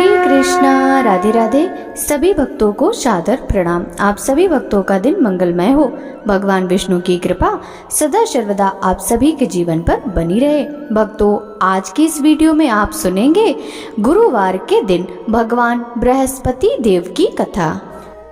श्री कृष्णा। राधे राधे। सभी भक्तों को सादर प्रणाम। आप सभी भक्तों का दिन मंगलमय हो। भगवान विष्णु की कृपा सदा सर्वदा आप सभी के जीवन पर बनी रहे। भक्तों, आज की इस वीडियो में आप सुनेंगे गुरुवार के दिन भगवान बृहस्पति देव की कथा।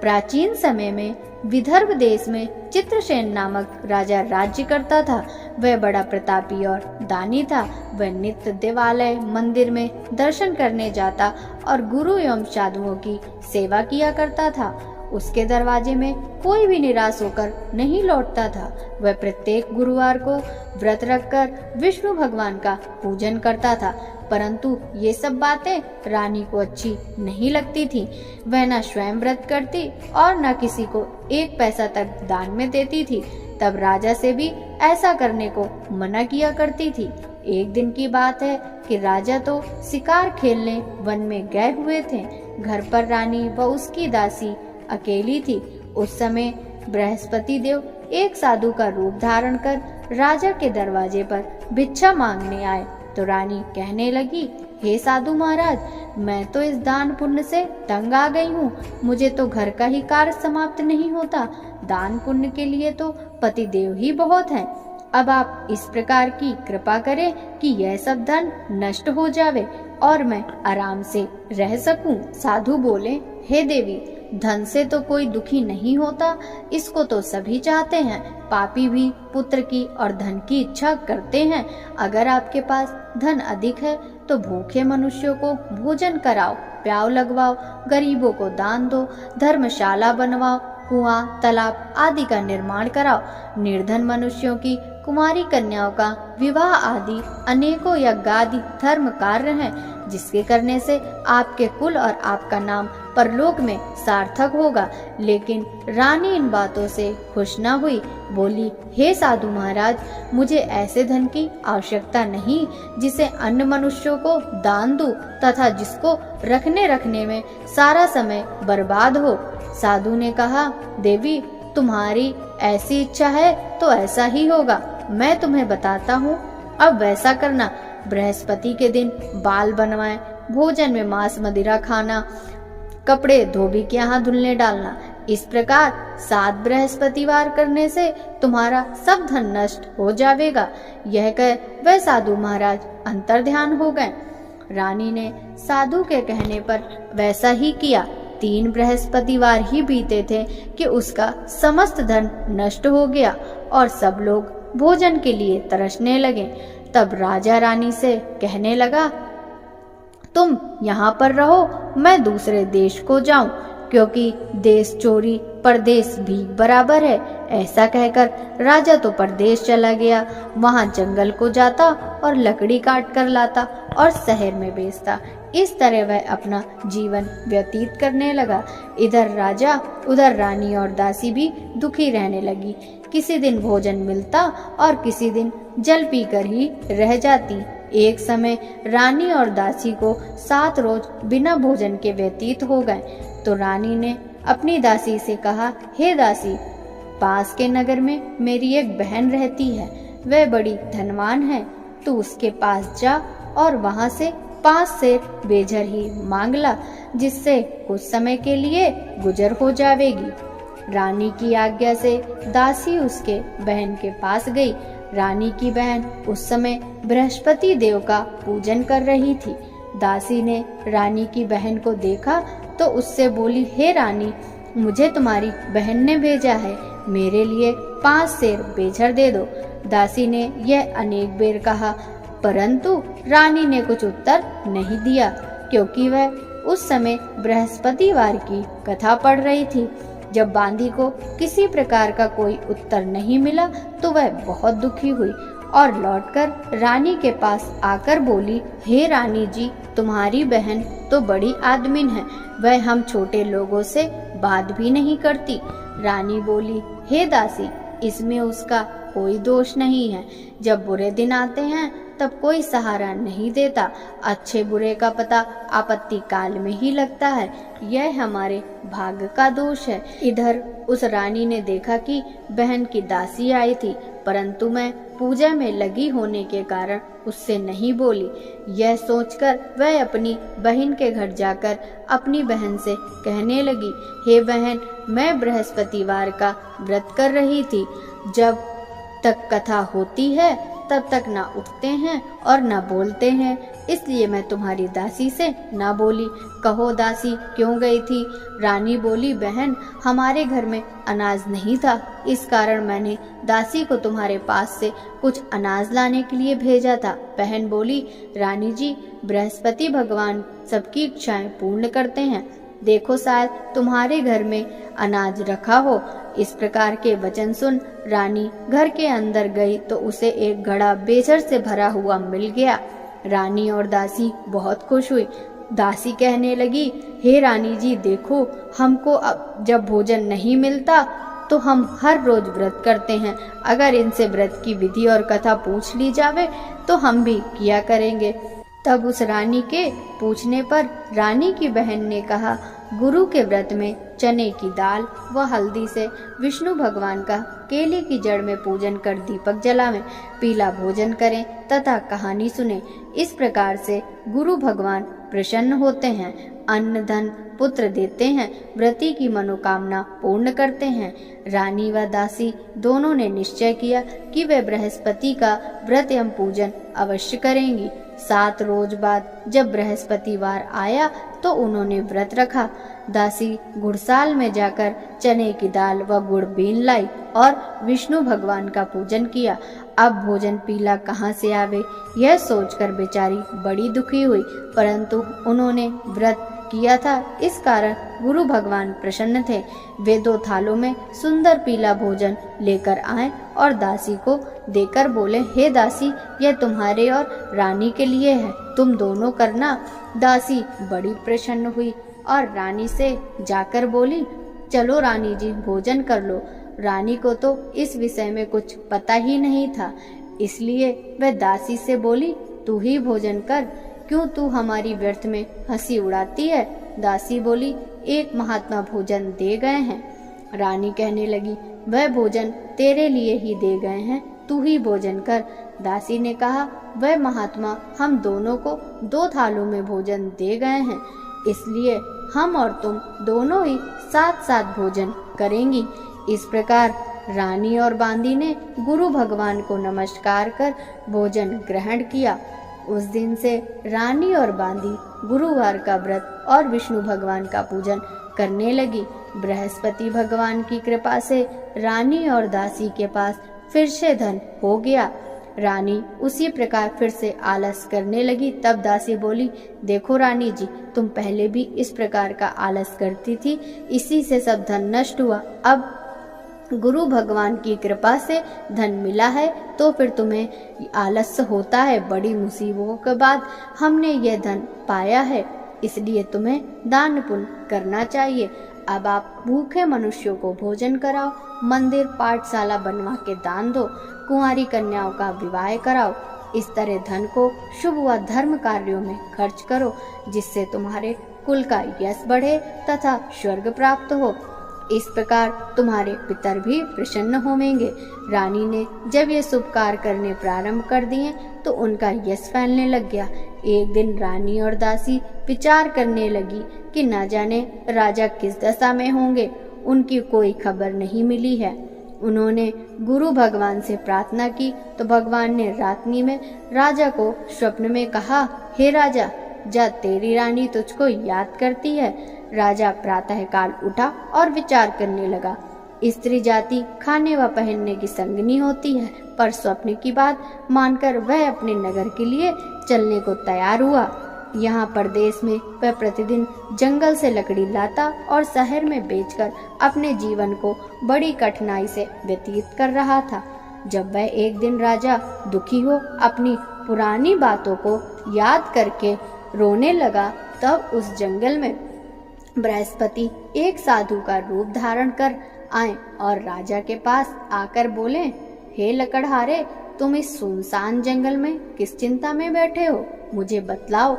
प्राचीन समय में विदर्भ देश में चित्रसेन नामक राजा राज्य करता था। वह बड़ा प्रतापी और दानी था। वह नित्य देवालय मंदिर में दर्शन करने जाता और गुरु एवं साधुओं की सेवा किया करता था। उसके दरवाजे में कोई भी निराश होकर नहीं लौटता था। वह प्रत्येक गुरुवार को व्रत रखकर विष्णु भगवान का पूजन करता था, परंतु ये सब बातें रानी को अच्छी नहीं लगती थी। वह न स्वयं व्रत करती और न किसी को एक पैसा तक दान में देती थी। तब राजा से भी ऐसा करने को मना किया करती थी। एक दिन की बात है कि राजा तो शिकार खेलने वन में गए हुए थे। घर पर रानी व उसकी दासी अकेली थी। उस समय बृहस्पति देव एक साधु का रूप धारण कर राजा के दरवाजे पर भिक्षा मांगने आए। तो रानी कहने लगी, हे साधु महाराज, मैं तो इस दान पुण्य से तंग आ गई हूँ। मुझे तो घर का ही कार्य समाप्त नहीं होता। दान पुण्य के लिए तो पति देव ही बहुत हैं। अब आप इस प्रकार की कृपा करें कि यह सब धन नष्ट हो जावे और मैं आराम से रह सकूं। साधु बोले, हे देवी, धन से तो कोई दुखी नहीं होता, इसको तो सभी चाहते हैं। पापी भी पुत्र की और धन की इच्छा करते हैं। अगर आपके पास धन अधिक है तो भूखे मनुष्यों को भोजन कराओ, प्याव लगवाओ, गरीबों को दान दो, धर्मशाला बनवाओ, कुआं, तालाब आदि का निर्माण कराओ। निर्धन मनुष्यों की कुमारी कन्याओं का विवाह आदि अनेकों यज्ञ आदि धर्म कार्य हैं, जिसके करने से आपके कुल और आपका नाम परलोक में सार्थक होगा। लेकिन रानी इन बातों से खुश न हुई। बोली, हे साधु महाराज, मुझे ऐसे धन की आवश्यकता नहीं जिसे अन्य मनुष्यों को दान दूं तथा जिसको रखने में सारा समय बर्बाद हो। साधु ने कहा, देवी, तुम्हारी ऐसी इच्छा है तो ऐसा ही होगा। मैं तुम्हें बताता हूँ, अब वैसा करना। बृहस्पति के दिन बाल बनवाएं, भोजन में मांस मदिरा खाना, कपड़े धोबी के यहाँ धुलने डालना। इस प्रकार 7 बृहस्पतिवार करने से तुम्हारा सब धन नष्ट हो जाएगा। यह कह वह साधु महाराज अंतर ध्यान हो गए। रानी ने साधु के कहने पर वैसा ही किया। 3 बृहस्पतिवार ही बीते थे कि उसका समस्त धन नष्ट हो गया और सब लोग भोजन के लिए तरसने लगे। तब राजा रानी से कहने लगा, तुम यहाँ पर रहो, मैं दूसरे देश को जाऊं, क्योंकि देश चोरी परदेश भी बराबर है। ऐसा कहकर राजा तो परदेश चला गया। वहां जंगल को जाता और लकड़ी काट कर लाता और शहर में बेचता। इस तरह वह अपना जीवन व्यतीत करने लगा। इधर राजा उधर रानी और दासी भी दुखी रहने लगी। किसी दिन भोजन मिलता और किसी दिन जल पीकर ही रह जाती। एक समय रानी और दासी को 7 रोज बिना भोजन के व्यतीत हो गए। तो रानी ने अपनी दासी से कहा, हे दासी, पास के नगर में मेरी एक बहन रहती है। वह बड़ी धनवान है। तू उसके पास जा और वहां से 5 सेर बेझर ही मांग ला, जिससे कुछ समय के लिए गुजर हो जाएगी। रानी की आज्ञा से दासी उसके बहन के पास गई। रानी की बहन उस समय बृहस्पति देव का पूजन कर रही थी। दासी ने रानी की बहन को देखा तो उससे बोली, हे रानी, मुझे तुम्हारी बहन ने भेजा है, मेरे लिए 5 सेर बेझर दे दो। दासी ने यह अनेक बेर कहा, परंतु रानी ने कुछ उत्तर नहीं दिया, क्योंकि वह उस समय बृहस्पतिवार की कथा पढ़ रही थी। जब बांदी को किसी प्रकार का कोई उत्तर नहीं मिला तो वह बहुत दुखी हुई और लौटकर रानी के पास आकर बोली, हे रानी जी, तुम्हारी बहन तो बड़ी आदमीन है। वह हम छोटे लोगों से बात भी नहीं करती। रानी बोली, हे दासी, इसमें उसका कोई दोष नहीं है। जब बुरे दिन आते हैं तब कोई सहारा नहीं देता। अच्छे बुरे का पता आपत्ति काल में ही लगता है। यह हमारे भाग्य का दोष है। इधर उस रानी ने देखा कि बहन की दासी आई थी, परंतु मैं पूजा में लगी होने के कारण उससे नहीं बोली। यह सोचकर वह अपनी बहन के घर जाकर अपनी बहन से कहने लगी, हे बहन, मैं बृहस्पतिवार का व्रत कर रही थी। जब तक कथा होती है तब तक ना उठते हैं और ना बोलते हैं, इसलिए मैं तुम्हारी दासी से ना बोली। कहो दासी क्यों गई थी? रानी बोली, बहन, हमारे घर में अनाज नहीं था, इस कारण मैंने दासी को तुम्हारे पास से कुछ अनाज लाने के लिए भेजा था। बहन बोली, रानी जी, बृहस्पति भगवान सबकी इच्छाएं पूर्ण करते हैं, देखो शायद तुम्हारे घर में अनाज रखा हो। इस प्रकार के वचन सुन रानी घर के अंदर गई तो उसे एक घड़ा बेचर से भरा हुआ मिल गया। रानी और दासी बहुत खुश हुई। दासी कहने लगी, हे रानी जी, देखो, हमको अब जब भोजन नहीं मिलता तो हम हर रोज व्रत करते हैं। अगर इनसे व्रत की विधि और कथा पूछ ली जावे तो हम भी किया करेंगे। तब उस रानी के पूछने पर रानी की बहन ने कहा, गुरु के व्रत में चने की दाल व हल्दी से विष्णु भगवान का केले की जड़ में पूजन कर दीपक जलावें, पीला भोजन करें तथा कहानी सुने। इस प्रकार से गुरु भगवान प्रसन्न होते हैं, अन्न धन पुत्र देते हैं, व्रती की मनोकामना पूर्ण करते हैं। रानी व दासी दोनों ने निश्चय किया कि वे बृहस्पति का व्रत एवं पूजन अवश्य करेंगी। 7 रोज बाद जब बृहस्पतिवार आया तो उन्होंने व्रत रखा। दासी गुड़साल में जाकर चने की दाल व गुड़ बीन लाई और विष्णु भगवान का पूजन किया। अब भोजन पीला कहाँ से आवे, यह सोचकर बेचारी बड़ी दुखी हुई, परंतु उन्होंने व्रत किया था, इस कारण गुरु भगवान प्रसन्न थे। वे 2 थालों में सुंदर पीला भोजन लेकर आए और दासी को देकर बोले, हे दासी, यह तुम्हारे और रानी के लिए है, तुम दोनों करना। दासी बड़ी प्रसन्न हुई और रानी से जाकर बोली, चलो रानी जी, भोजन कर लो। रानी को तो इस विषय में कुछ पता ही नहीं था, इसलिए वह दासी से बोली, तू ही भोजन कर, क्यों तू हमारी व्यर्थ में हंसी उड़ाती है? दासी बोली, एक महात्मा भोजन दे गए हैं। रानी कहने लगी, वह भोजन तेरे लिए ही दे गए हैं, तू ही भोजन कर। दासी ने कहा, वह महात्मा हम दोनों को 2 थालों में भोजन दे गए हैं, इसलिए हम और तुम दोनों ही साथ-साथ भोजन करेंगी। इस प्रकार रानी और बांदी ने गुरु भगवान को नमस्कार कर भोजन ग्रहण किया। उस दिन से रानी और बांदी गुरुवार का व्रत और विष्णु भगवान का पूजन करने लगी। बृहस्पति भगवान की कृपा से रानी और दासी के पास फिर से धन हो गया। रानी उसी प्रकार फिर से आलस करने लगी। तब दासी बोली, देखो रानी जी, तुम पहले भी इस प्रकार का आलस करती थी, इसी से सब धन नष्ट हुआ। अब गुरु भगवान की कृपा से धन मिला है तो फिर तुम्हें आलस्य होता है। बड़ी मुसीबतों के बाद हमने यह धन पाया है, इसलिए तुम्हें दान पुण्य करना चाहिए। अब आप भूखे मनुष्यों को भोजन कराओ, मंदिर पाठशाला बनवा के दान दो, कुंवारी कन्याओं का विवाह कराओ। इस तरह धन को शुभ व धर्म कार्यों में खर्च करो, जिससे तुम्हारे कुल का यश बढ़े तथा स्वर्ग प्राप्त हो। इस प्रकार तुम्हारे पितर भी प्रसन्न होंगे। रानी ने जब ये शुभ कार्य करने प्रारंभ कर दिए तो उनका यश फैलने लग गया। एक दिन रानी और दासी विचार करने लगी कि न जाने राजा किस दशा में होंगे, उनकी कोई खबर नहीं मिली है। उन्होंने गुरु भगवान से प्रार्थना की तो भगवान ने रात्रि में राजा को स्वप्न में कहा, हे राजा, जा तेरी रानी तुझको याद करती है। राजा प्रातःकाल उठा और विचार करने लगा। स्त्री जाति खाने व पहनने की संगनी होती है, पर स्वप्न की बात मानकर वह अपने नगर के लिए चलने को तैयार हुआ। यहाँ परदेश में वह प्रतिदिन जंगल से लकड़ी लाता और शहर में बेचकर अपने जीवन को बड़ी कठिनाई से व्यतीत कर रहा था। जब वह एक दिन राजा दुखी हो अपनी पुरानी बातों को याद करके रोने लगा, तब उस जंगल में बृहस्पति एक साधु का रूप धारण कर आए और राजा के पास आकर बोले, हे लकड़हारे, तुम इस सुनसान जंगल में किस चिंता में बैठे हो, मुझे बतलाओ।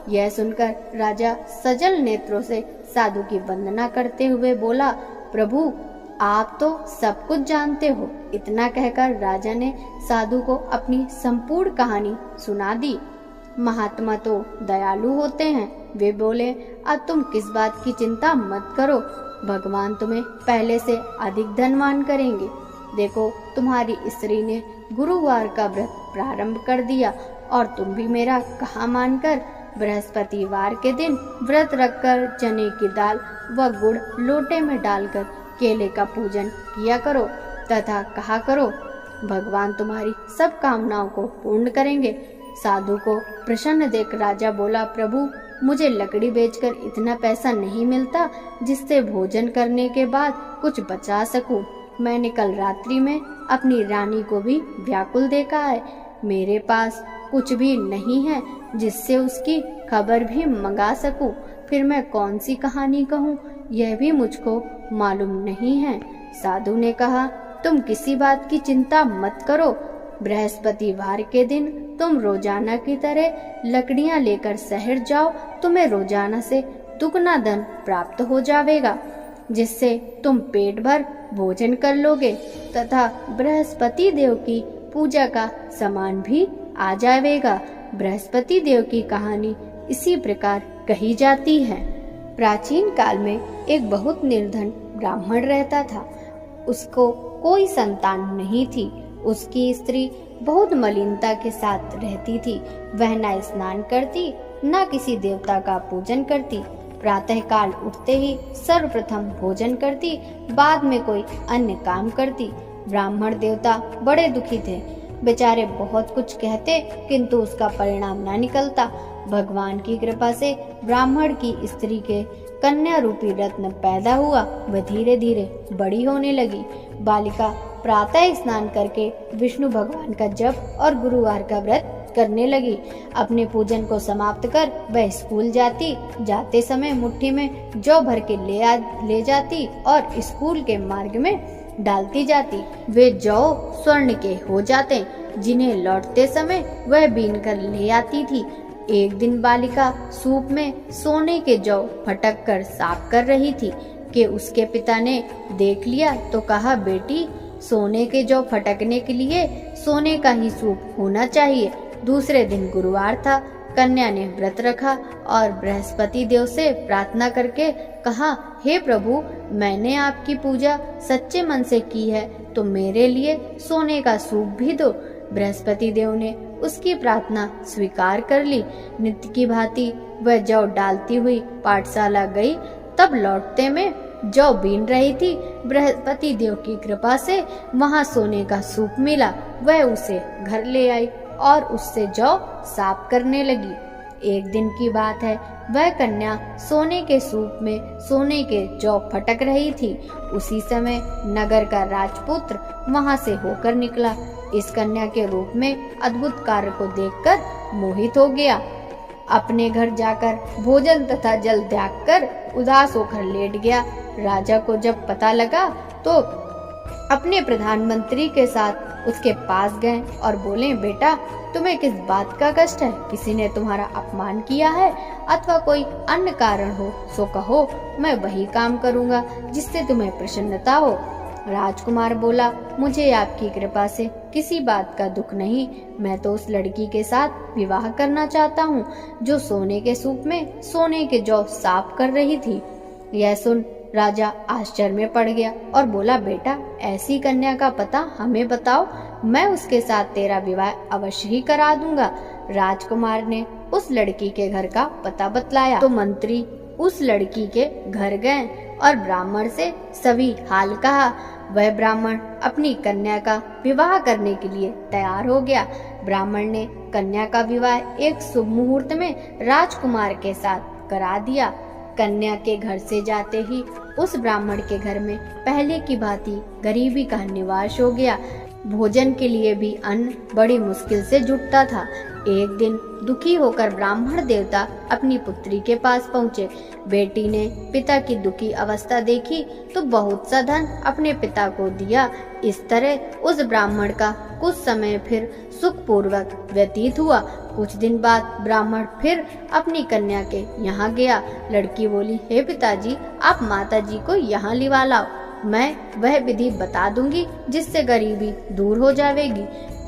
यह सुनकर राजा सजल नेत्रों से साधु की वंदना करते हुए बोला, प्रभु आप तो सब कुछ जानते हो। इतना कहकर राजा ने साधु को अपनी संपूर्ण कहानी सुना दी। महात्मा तो दयालु होते हैं। वे बोले, अब तुम किस बात की चिंता मत करो, भगवान तुम्हें पहले से अधिक धनवान करेंगे। देखो तुम्हारी स्त्री ने गुरुवार का व्रत प्रारंभ कर दिया और तुम भी मेरा कहा मानकर बृहस्पतिवार के दिन व्रत रखकर चने की दाल व गुड़ लोटे में डालकर केले का पूजन किया करो तथा कहा करो, भगवान तुम्हारी सब कामनाओं को पूर्ण करेंगे। साधु को प्रसन्न देख राजा बोला, प्रभु मुझे लकड़ी बेचकर इतना पैसा नहीं मिलता जिससे भोजन करने के बाद कुछ बचा सकूं। मैंने कल रात्रि में अपनी रानी को भी व्याकुल देखा है। मेरे पास कुछ भी नहीं है जिससे उसकी खबर भी मंगा सकूं। फिर मैं कौन सी कहानी कहूँ, यह भी मुझको मालूम नहीं है। साधु ने कहा, तुम किसी बात की चिंता मत करो। बृहस्पतिवार के दिन तुम रोजाना की तरह लकड़ियां लेकर शहर जाओ। तुम्हें रोजाना से दुगना धन प्राप्त हो जाएगा, जिससे तुम पेट भर भोजन कर लोगे तथा बृहस्पति देव की पूजा का सामान भी आ जाएगा। बृहस्पति देव की कहानी इसी प्रकार कही जाती है। प्राचीन काल में एक बहुत निर्धन ब्राह्मण रहता था। उसको कोई संतान नहीं थी। उसकी स्त्री बहुत मलिनता के साथ रहती थी। वह न स्नान करती, न किसी देवता का पूजन करती। प्रातः काल उठते ही सर्वप्रथम भोजन करती, बाद में कोई अन्य काम करती। ब्राह्मण देवता बड़े दुखी थे। बेचारे बहुत कुछ कहते किंतु उसका परिणाम न निकलता। भगवान की कृपा से ब्राह्मण की स्त्री के कन्या रूपी रत्न पैदा हुआ। वह धीरे धीरे बड़ी होने लगी। बालिका प्रातः स्नान करके विष्णु भगवान का जप और गुरुवार का व्रत करने लगी। अपने पूजन को समाप्त कर वह स्कूल जाती। जाते समय मुट्ठी में जौ भर के ले जाती और स्कूल के मार्ग में डालती जाती। वे जौ स्वर्ण के हो जाते, जिन्हें लौटते समय वह बीन कर ले आती थी। एक दिन बालिका सूप में सोने के जौ फटक कर साफ कर रही थी कि उसके पिता ने देख लिया तो कहा, बेटी सोने के जौ फटकने के लिए सोने का ही सूप होना चाहिए। दूसरे दिन गुरुवार था। कन्या ने व्रत रखा और बृहस्पति देव से प्रार्थना करके कहा, हे प्रभु, मैंने आपकी पूजा सच्चे मन से की है तो मेरे लिए सोने का सूप भी दो। बृहस्पति देव ने उसकी प्रार्थना स्वीकार कर ली। नित्य की भांति वह जौ डालती हुई पाठशाला गई। तब लौटते में जौ बीन रही थी। बृहस्पति देव की कृपा से वहां सोने का सूप मिला। वह उसे घर ले आई और उससे जौ साफ करने लगी। एक दिन की बात है, वह कन्या सोने के सूप में सोने के जौ फटक रही थी। उसी समय नगर का राजपुत्र वहां से होकर निकला। इस कन्या के रूप में अद्भुत कार्य को देखकर मोहित हो गया। अपने घर जाकर भोजन तथा जल त्याग कर उदास होकर लेट गया। राजा को जब पता लगा तो अपने प्रधानमंत्री के साथ उसके पास गए और बोले, बेटा तुम्हें किस बात का कष्ट है? किसी ने तुम्हारा अपमान किया है अथवा कोई अन्य कारण हो सो कहो, मैं वही काम करूंगा जिससे तुम्हें प्रसन्नता हो। राजकुमार बोला, मुझे आपकी कृपा से किसी बात का दुख नहीं। मैं तो उस लड़की के साथ विवाह करना चाहता हूँ जो सोने के सूप में सोने के जौ साफ कर रही थी। यह सुन राजा आश्चर्य में पड़ गया और बोला, बेटा ऐसी कन्या का पता हमें बताओ, मैं उसके साथ तेरा विवाह अवश्य ही करा दूंगा। राजकुमार ने उस लड़की के घर का पता बतलाया तो मंत्री उस लड़की के घर गए और ब्राह्मण से सभी हाल कहा। वह ब्राह्मण अपनी कन्या का विवाह करने के लिए तैयार हो गया। ब्राह्मण ने कन्या का विवाह एक शुभ मुहूर्त में राजकुमार के साथ करा दिया। कन्या के घर से जाते ही उस ब्राह्मण के घर में पहले की भांति गरीबी का निवास हो गया। भोजन के लिए भी अन्न बड़ी मुश्किल से जुटता था। एक दिन दुखी होकर ब्राह्मण देवता अपनी पुत्री के पास पहुँचे। बेटी ने पिता की दुखी अवस्था देखी तो बहुत सा धन अपने पिता को दिया। इस तरह उस ब्राह्मण का कुछ समय फिर सुखपूर्वक व्यतीत हुआ। कुछ दिन बाद ब्राह्मण फिर अपनी कन्या के यहाँ गया। लड़की बोली, हे पिताजी, आप माताजी को यहाँ लिवा लाओ, मैं वह विधि बता दूंगी जिससे गरीबी दूर हो जाएगी।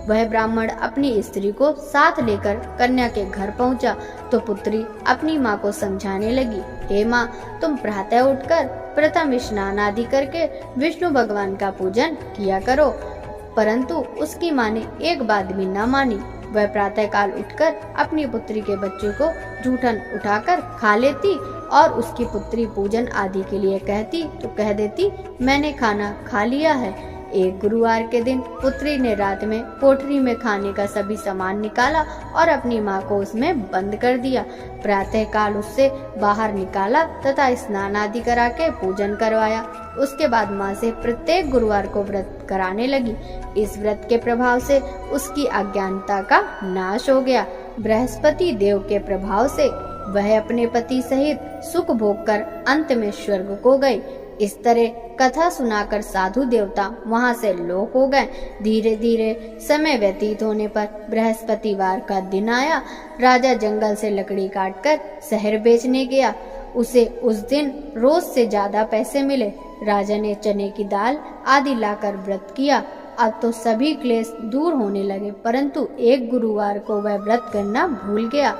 वह ब्राह्मण अपनी स्त्री को साथ लेकर कन्या के घर पहुंचा तो पुत्री अपनी माँ को समझाने लगी, हे माँ, तुम प्रातः उठकर प्रथम स्नान आदि करके विष्णु भगवान का पूजन किया करो। परंतु उसकी माँ ने एक बात भी न मानी। वह प्रातः काल उठकर अपनी पुत्री के बच्चों को जूठन उठाकर खा लेती और उसकी पुत्री पूजन आदि के लिए कहती तो कह देती, मैंने खाना खा लिया है। एक गुरुवार के दिन पुत्री ने रात में कोठरी में खाने का सभी सामान निकाला और अपनी माँ को उसमें बंद कर दिया। प्रातः काल उससे बाहर निकाला तथा स्नान आदि करा के पूजन करवाया। उसके बाद माँ से प्रत्येक गुरुवार को व्रत कराने लगी। इस व्रत के प्रभाव से उसकी अज्ञानता का नाश हो गया। बृहस्पति देव के प्रभाव से वह अपने पति सहित सुख भोग कर अंत में स्वर्ग को गई। इस तरह कथा सुनाकर साधु देवता वहां से लोप हो गए। धीरे धीरे समय व्यतीत होने पर बृहस्पतिवार का दिन आया। राजा जंगल से लकड़ी काटकर शहर बेचने गया। उसे उस दिन रोज से ज्यादा पैसे मिले। राजा ने चने की दाल आदि लाकर व्रत किया। अब तो सभी क्लेश दूर होने लगे, परंतु एक गुरुवार को वह व्रत करना भूल गया।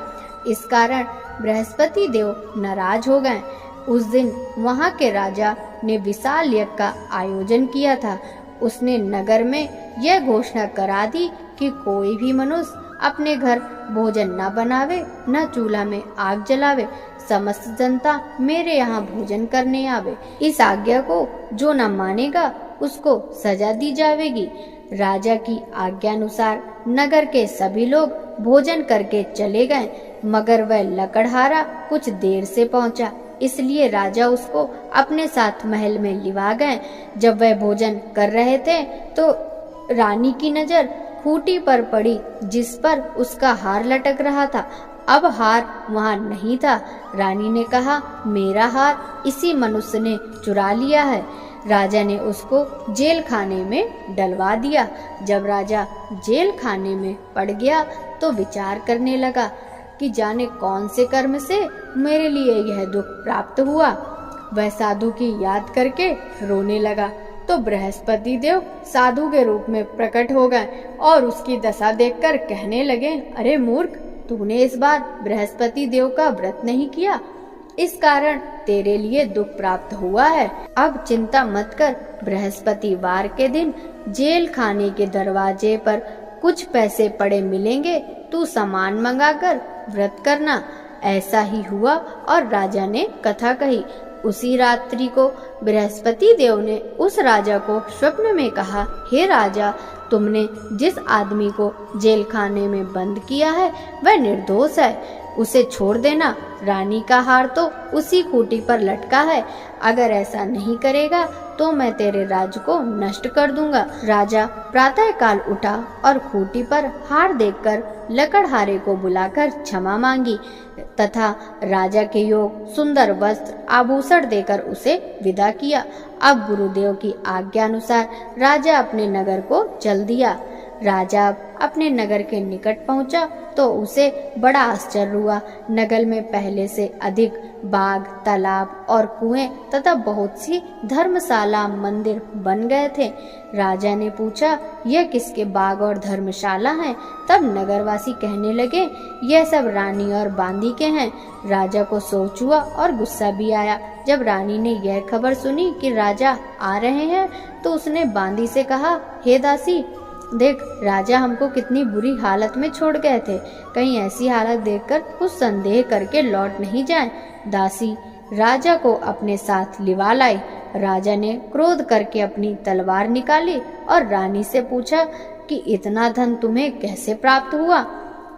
इस कारण बृहस्पति देव नाराज हो गए। उस दिन वहां के राजा ने विशाल यज्ञ का आयोजन किया था। उसने नगर में यह घोषणा करा दी कि कोई भी मनुष्य अपने घर भोजन न बनावे, न चूल्हा में आग जलावे। समस्त जनता मेरे यहाँ भोजन करने आवे। इस आज्ञा को जो न मानेगा उसको सजा दी जाएगी। राजा की आज्ञानुसार नगर के सभी लोग भोजन करके चले गए, मगर वह लकड़हारा कुछ देर से पहुंचा, इसलिए राजा उसको अपने साथ महल में लिवा गए। जब वह भोजन कर रहे थे तो रानी की नजर खूंटी पर पड़ी जिस पर उसका हार लटक रहा था। अब हार वहां नहीं था। रानी ने कहा, मेरा हार इसी मनुष्य ने चुरा लिया है। राजा ने उसको जेल खाने में डलवा दिया। जब राजा जेल खाने में पड़ गया तो विचार करने लगा कि जाने कौन से कर्म से मेरे लिए यह दुख प्राप्त हुआ। वह साधु की याद करके रोने लगा तो बृहस्पति देव साधु के रूप में प्रकट हो गए और उसकी दशा देखकर कहने लगे, अरे मूर्ख, तूने इस बार बृहस्पति देव का व्रत नहीं किया, इस कारण तेरे लिए दुख प्राप्त हुआ है। अब चिंता मत कर, बृहस्पतिवार के दिन जेल खाने के दरवाजे पर कुछ पैसे पड़े मिलेंगे, तू सामान मंगाकर व्रत करना। ऐसा ही हुआ और राजा ने कथा कही। उसी रात्रि को बृहस्पति देव ने उस राजा को स्वप्न में कहा, हे राजा, तुमने जिस आदमी को जेल खाने में बंद किया है वह निर्दोष है, उसे छोड़ देना। रानी का हार तो उसी खूंटी पर लटका है, अगर ऐसा नहीं करेगा तो मैं तेरे राज्य को नष्ट कर दूंगा। राजा प्रातः काल उठा और खूंटी पर हार देखकर लकड़हारे को बुलाकर क्षमा मांगी तथा राजा के योग सुंदर वस्त्र आभूषण देकर उसे विदा किया। अब गुरुदेव की आज्ञा अनुसार राजा अपने नगर को चल दिया। राजा अपने नगर के निकट पहुंचा तो उसे बड़ा आश्चर्य हुआ। नगर में पहले से अधिक बाग, तालाब और कुएं तथा बहुत सी धर्मशाला, मंदिर बन गए थे। राजा ने पूछा, यह किसके बाग और धर्मशाला हैं? तब नगरवासी कहने लगे, यह सब रानी और बांदी के हैं। राजा को सोच हुआ और गुस्सा भी आया। जब रानी ने यह खबर सुनी कि राजा आ रहे हैं तो उसने बांदी से कहा, हे दासी, देख, राजा हमको कितनी बुरी हालत में छोड़ गए थे, कहीं ऐसी हालत देखकर कुछ संदेह करके लौट नहीं जाएं। दासी राजा को अपने साथ लिवा लाई। राजा ने क्रोध करके अपनी तलवार निकाली और रानी से पूछा कि इतना धन तुम्हें कैसे प्राप्त हुआ?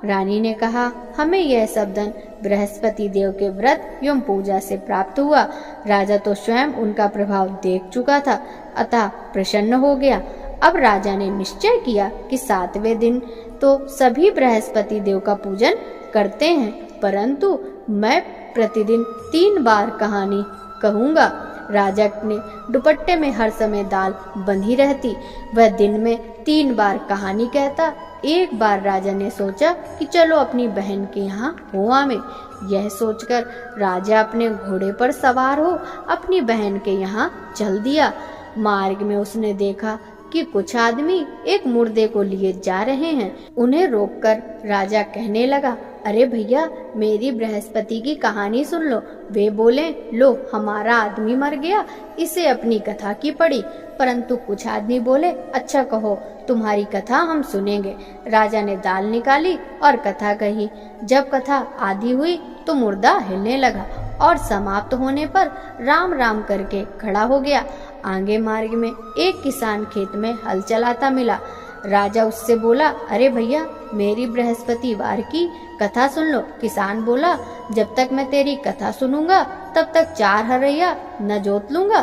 रानी ने कहा, हमें यह सब धन बृहस्पति देव के व्रत एवं पूजा से प्राप्त हुआ। राजा तो स्वयं उनका प्रभाव देख चुका था, अतः प्रसन्न हो गया। अब राजा ने निश्चय किया कि 7वें दिन तो सभी बृहस्पति देव का पूजन करते हैं, परंतु मैं प्रतिदिन 3 बार कहानी कहूँगा। राजा ने दुपट्टे में हर समय दाल बंधी रहती। वह दिन में 3 बार कहानी कहता। एक बार राजा ने सोचा कि चलो अपनी बहन के यहाँ हो आवे। यह सोचकर राजा अपने घोड़े पर सवार हो अपनी बहन के यहाँ चल दिया। मार्ग में उसने देखा कि कुछ आदमी एक मुर्दे को लिए जा रहे हैं। उन्हें रोककर राजा कहने लगा, अरे भैया, मेरी बृहस्पति की कहानी सुन लो। वे बोले, लो हमारा आदमी मर गया, इसे अपनी कथा की पड़ी। परंतु कुछ आदमी बोले, अच्छा कहो, तुम्हारी कथा हम सुनेंगे। राजा ने दाल निकाली और कथा कही। जब कथा आधी हुई तो मुर्दा हिलने लगा और समाप्त होने पर राम राम करके खड़ा हो गया। आगे मार्ग में एक किसान खेत में हल चलाता मिला। राजा उससे बोला, अरे भैया, मेरी बृहस्पतिवार की कथा सुन लो। किसान बोला, जब तक मैं तेरी कथा सुनूंगा तब तक 4 हरैया न जोत लूंगा।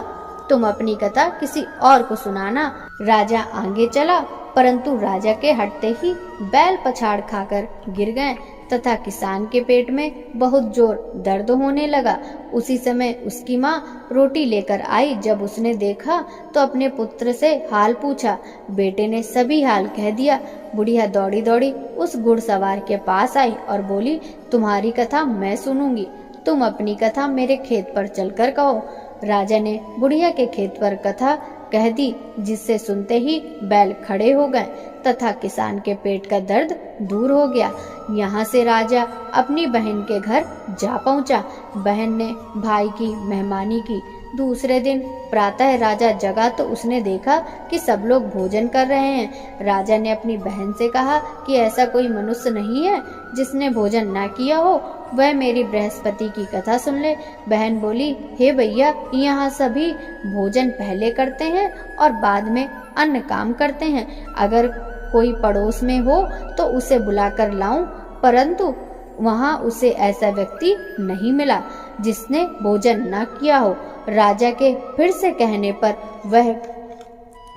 तुम अपनी कथा किसी और को सुनाना। राजा आगे चला, परंतु राजा के हटते ही बैल पछाड़ खाकर गिर गए तथा किसान के पेट में बहुत जोर दर्द होने लगा। उसी समय उसकी माँ रोटी लेकर आई। जब उसने देखा तो अपने पुत्र से हाल पूछा। बेटे ने सभी हाल कह दिया। बुढ़िया दौड़ी दौड़ी उस घुड़सवार के पास आई और बोली, तुम्हारी कथा मैं सुनूंगी, तुम अपनी कथा मेरे खेत पर चलकर कहो। राजा ने बुढ़िया के खेत पर कथा कह दी, जिससे सुनते ही बैल खड़े हो गए तथा किसान के पेट का दर्द दूर हो गया। यहाँ से राजा अपनी बहन के घर जा पहुँचा। बहन ने भाई की मेहमानी की। दूसरे दिन प्रातः राजा जगा तो उसने देखा कि सब लोग भोजन कर रहे हैं। राजा ने अपनी बहन से कहा कि ऐसा कोई मनुष्य नहीं है जिसने भोजन ना किया हो, वह मेरी बृहस्पति की कथा सुन ले। बहन बोली, हे भैया, यहाँ सभी भोजन पहले करते हैं और बाद में अन्य काम करते हैं। अगर कोई पड़ोस में हो तो उसे बुलाकर लाऊं, परंतु वहाँ उसे ऐसा व्यक्ति नहीं मिला जिसने भोजन न किया हो। राजा के फिर से कहने पर वह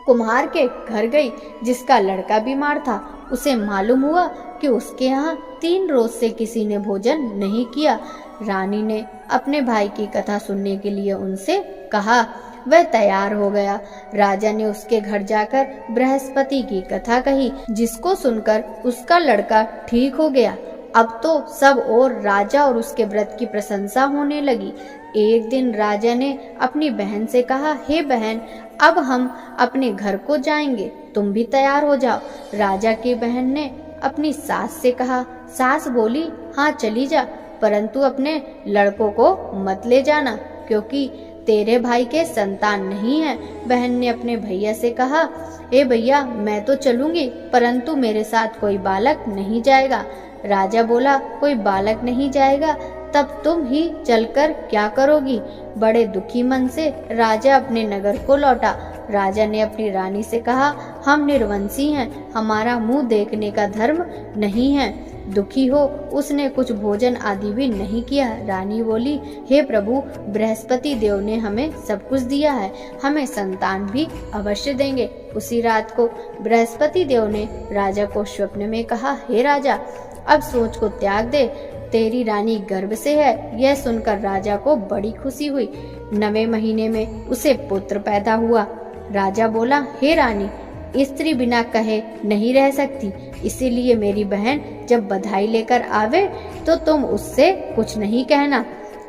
कुम्हार के घर गई, जिसका लड़का बीमार था। उसे मालूम हुआ कि उसके यहाँ 3 रोज से किसी ने भोजन नहीं किया। रानी ने अपने भाई की कथा सुनने के लिए उनसे कहा। वह तैयार हो गया। राजा ने उसके घर जाकर बृहस्पति की कथा कही, जिसको सुनकर उसका लड़का ठीक हो गया। अब तो सब और राजा और उसके व्रत की प्रशंसा होने लगी। एक दिन राजा ने अपनी बहन से कहा, हे बहन, अब हम अपने घर को जाएंगे, तुम भी तैयार हो जाओ। राजा की बहन ने अपनी सास से कहा। सास बोली, हाँ चली जा, परंतु अपने लड़कों को मत ले जाना, क्योंकि तेरे भाई के संतान नहीं है। बहन ने अपने भैया से कहा, ए भैया, मैं तो चलूंगी, परंतु मेरे साथ कोई बालक नहीं जाएगा। राजा बोला, कोई बालक नहीं जाएगा, तब तुम ही चलकर क्या करोगी? बड़े दुखी मन से राजा अपने नगर को लौटा। राजा ने अपनी रानी से कहा, हम निर्वंशी हैं, हमारा मुंह देखने का धर्म नहीं है। दुखी हो उसने कुछ भोजन आदि भी नहीं किया। रानी बोली, हे प्रभु, बृहस्पति देव ने हमें सब कुछ दिया है, हमें संतान भी अवश्य देंगे। उसी रात को बृहस्पति देव ने राजा को स्वप्न में कहा, हे राजा, अब सोच को त्याग दे, तेरी रानी गर्भ से है। यह सुनकर राजा को बड़ी खुशी हुई। 9वें महीने में उसे पुत्र पैदा हुआ। राजा बोला, हे रानी, स्त्री बिना कहे नहीं रह सकती, इसीलिए मेरी बहन जब बधाई लेकर आवे तो तुम उससे कुछ नहीं कहना।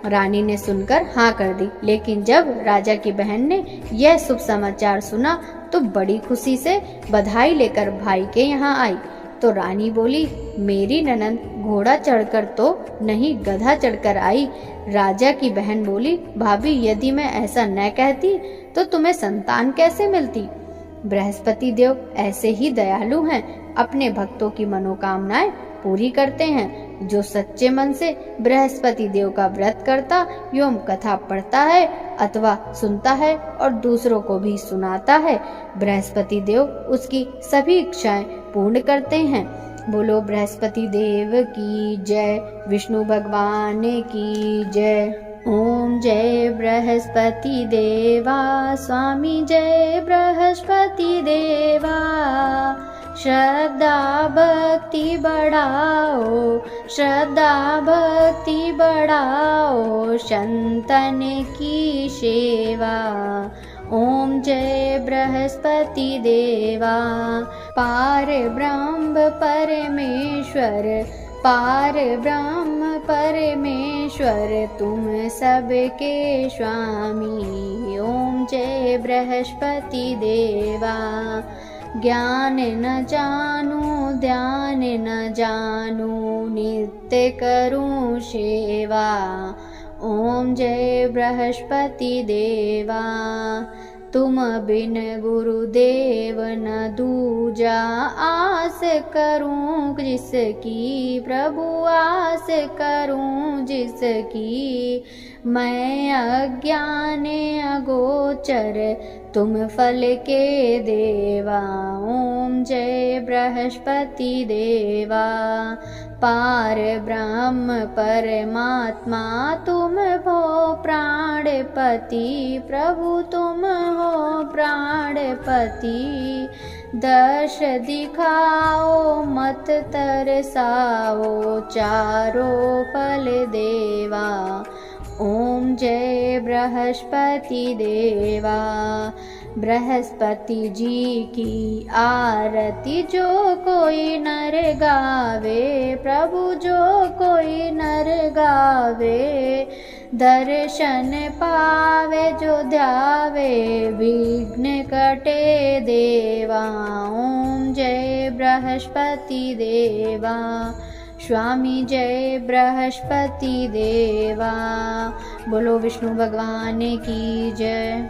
रानी ने सुनकर हाँ कर दी। लेकिन जब राजा की बहन ने यह शुभ समाचार सुना तो बड़ी खुशी से बधाई लेकर भाई के यहाँ आई। तो रानी बोली, मेरी ननंद घोड़ा चढ़कर तो नहीं, गधा चढ़कर आई। राजा की बहन बोली, भाभी, यदि मैं ऐसा न कहती तो तुम्हें संतान कैसे मिलती? बृहस्पति देव ऐसे ही दयालु हैं, अपने भक्तों की मनोकामनाएं पूरी करते हैं। जो सच्चे मन से बृहस्पति देव का व्रत करता एवं कथा पढ़ता है अथवा सुनता है और दूसरों को भी सुनाता है, बृहस्पति देव उसकी सभी इच्छाएं पूर्ण करते हैं। बोलो बृहस्पति देव की जय, विष्णु भगवान की जय। ओम जय बृहस्पति देवा, स्वामी जय बृहस्पति देवा। श्रद्धा भक्ति बढ़ाओ, श्रद्धा भक्ति बढ़ाओ, संतन की सेवा। ओम जय बृहस्पति देवा। पार ब्रह्म परमेश्वर, पार ब्रह्म परमेश्वर, तुम सबके स्वामी। ओम जय बृहस्पति देवा। ज्ञान न जानू ध्यान न जानू, नित्य करूं सेवा। ओम जय बृहस्पति देवा। तुम बिन गुरुदेव न दूजा, आस करूं जिसकी प्रभु, आस करूं जिसकी। मैं अज्ञान अगोचर, तुम फल के देवा। ओम जय बृहस्पति देवा। पार ब्रह्म परमात्मा, तुम हो प्राणपति प्रभु, तुम हो प्राणपति। दर्श दिखाओ मत तरसाओ, चारों फल देवा। ओम जय बृहस्पति देवा। बृहस्पति जी की आरती जो कोई नर गावे प्रभु, जो कोई नर गावे। दर्शन पावे जो ध्यावे, विघ्न कटे देवा। ओम जय बृहस्पति देवा। स्वामी जय बृहस्पति देवा। बोलो विष्णु भगवान की जय।